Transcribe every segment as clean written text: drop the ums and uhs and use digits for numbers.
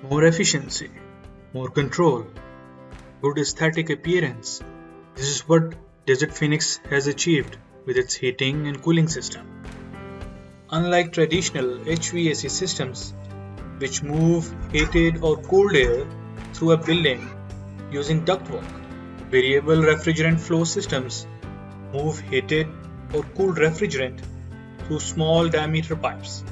More efficiency, more control, good aesthetic appearance. This is what Desert Phoenix has achieved with its heating and cooling system. Unlike traditional HVAC systems, which move heated or cooled air through a building using ductwork, variable refrigerant flow systems move heated or cooled refrigerant through small diameter pipes.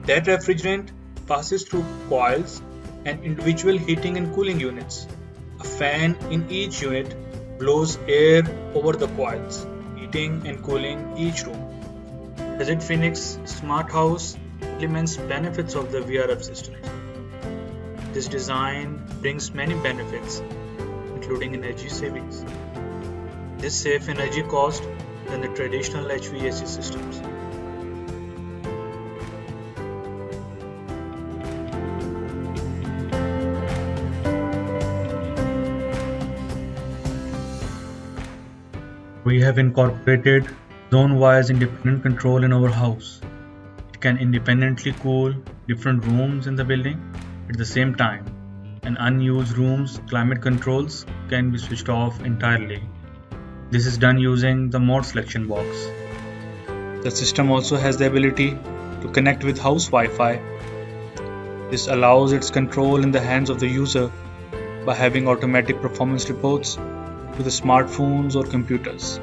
That refrigerant passes through coils and individual heating and cooling units. A fan in each unit blows air over the coils, heating and cooling each room. Desert Phoenix Smart House implements benefits of the VRF system. This design brings many benefits, including energy savings. This saves energy cost than the traditional HVAC systems. We have incorporated zone-wise independent control in our house. It can independently cool different rooms in the building at the same time, and unused rooms' climate controls can be switched off entirely. This is done using the mode selection box. The system also has the ability to connect with house Wi-Fi. This allows its control in the hands of the user by having automatic performance reports to the smartphones or computers.